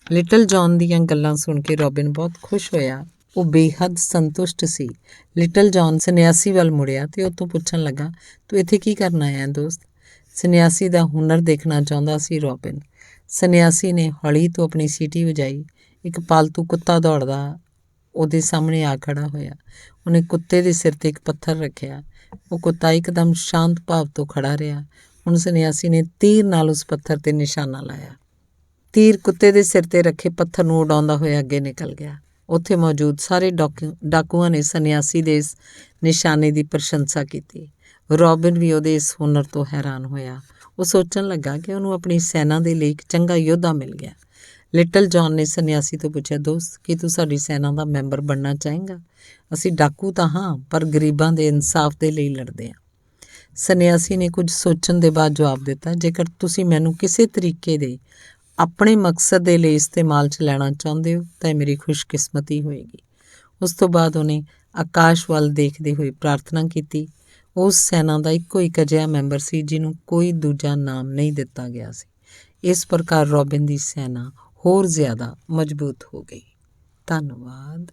ਲਿਟਲ ਜੌਨ ਦੀਆਂ ਗੱਲਾਂ ਸੁਣ ਕੇ ਰੋਬਿਨ ਬਹੁਤ ਖੁਸ਼ ਹੋਇਆ। ਉਹ ਬੇਹੱਦ ਸੰਤੁਸ਼ਟ ਸੀ। ਲਿਟਲ ਜੌਨ ਸੰਨਿਆਸੀ ਵੱਲ ਮੁੜਿਆ ਤੇ ਉਹ ਤੋਂ ਪੁੱਛਣ ਲੱਗਾ, ਤੂੰ ਇੱਥੇ ਕੀ ਕਰਨ ਆਇਆ ਦੋਸਤ? ਸੰਨਿਆਸੀ ਦਾ ਹੁਨਰ ਦੇਖਣਾ ਚਾਹੁੰਦਾ ਸੀ ਰੋਬਿਨ। ਸੰਨਿਆਸੀ ਨੇ ਹੌਲੀ ਤੋਂ ਆਪਣੀ ਸੀਟੀ ਵਜਾਈ। ਇੱਕ ਪਾਲਤੂ ਕੁੱਤਾ ਦੌੜਦਾ ਉਹਦੇ ਸਾਹਮਣੇ ਆ ਖੜਾ ਹੋਇਆ। ਉਹਨੇ ਕੁੱਤੇ ਦੇ ਸਿਰ ਤੇ ਇੱਕ ਪੱਥਰ ਰੱਖਿਆ। ਉਹ ਕੁੱਤਾ ਇੱਕਦਮ ਸ਼ਾਂਤ ਭਾਵ ਤੋਂ ਖੜਾ ਰਿਹਾ। ਹੁਣ ਸੰਨਿਆਸੀ ਨੇ ਤੀਰ ਨਾਲ ਉਸ ਪੱਥਰ ਤੇ ਨਿਸ਼ਾਨਾ ਲਾਇਆ। ਤੀਰ ਕੁੱਤੇ ਦੇ ਸਿਰ ਤੇ ਰੱਖੇ ਪੱਥਰ ਨੂੰ ਉਡਾਉਂਦਾ ਹੋਇਆ ਅੱਗੇ ਨਿਕਲ ਗਿਆ। ਉੱਥੇ ਮੌਜੂਦ ਸਾਰੇ ਡਾਕੂਆਂ ਨੇ ਸੰਨਿਆਸੀ ਦੇ ਇਸ ਨਿਸ਼ਾਨੇ ਦੀ ਪ੍ਰਸ਼ੰਸਾ ਕੀਤੀ। ਰੋਬਿਨ ਵੀ ਉਹਦੇ ਇਸ ਹੁਨਰ ਤੋਂ ਹੈਰਾਨ ਹੋਇਆ। ਉਹ ਸੋਚਣ ਲੱਗਾ ਕਿ ਉਹਨੂੰ ਆਪਣੀ ਸੈਨਾ ਦੇ ਲਈ ਇੱਕ ਚੰਗਾ ਯੋਧਾ ਮਿਲ ਗਿਆ। ਲਿਟਲ ਜੌਨ ਨੇ ਸੰਨਿਆਸੀ ਤੋਂ ਪੁੱਛਿਆ, ਦੋਸਤ, ਕੀ ਤੂੰ ਸਾਡੀ ਸੈਨਾ ਦਾ ਮੈਂਬਰ ਬਣਨਾ ਚਾਹੇਂਗਾ? ਅਸੀਂ ਡਾਕੂ ਤਾਂ ਹਾਂ, ਪਰ ਗਰੀਬਾਂ ਦੇ ਇਨਸਾਫ ਦੇ ਲਈ ਲੜਦੇ ਹਾਂ। ਸੰਨਿਆਸੀ ਨੇ ਕੁਝ ਸੋਚਣ ਦੇ ਬਾਅਦ ਜਵਾਬ ਦਿੱਤਾ, ਜੇਕਰ ਤੁਸੀਂ ਮੈਨੂੰ ਕਿਸੇ ਤਰੀਕੇ ਦੇ ਆਪਣੇ ਮਕਸਦ ਦੇ ਲਈ ਇਸਤੇਮਾਲ 'ਚ ਲੈਣਾ ਚਾਹੁੰਦੇ ਹੋ ਤਾਂ ਇਹ ਮੇਰੀ ਖੁਸ਼ਕਿਸਮਤੀ ਹੋਏਗੀ। ਉਸ ਤੋਂ ਬਾਅਦ ਉਹਨੇ ਆਕਾਸ਼ ਵੱਲ ਦੇਖਦੇ ਹੋਏ ਪ੍ਰਾਰਥਨਾ ਕੀਤੀ। ਉਸ ਸੈਨਾ ਦਾ ਇੱਕੋ ਇੱਕ ਅਜਿਹਾ ਮੈਂਬਰ ਸੀ ਜਿਹਨੂੰ ਕੋਈ ਦੂਜਾ ਨਾਮ ਨਹੀਂ ਦਿੱਤਾ ਗਿਆ ਸੀ। ਇਸ ਪ੍ਰਕਾਰ ਰੋਬਿਨ ਦੀ ਸੈਨਾ ਹੋਰ ਜ਼ਿਆਦਾ ਮਜ਼ਬੂਤ ਹੋ ਗਈ। ਧੰਨਵਾਦ।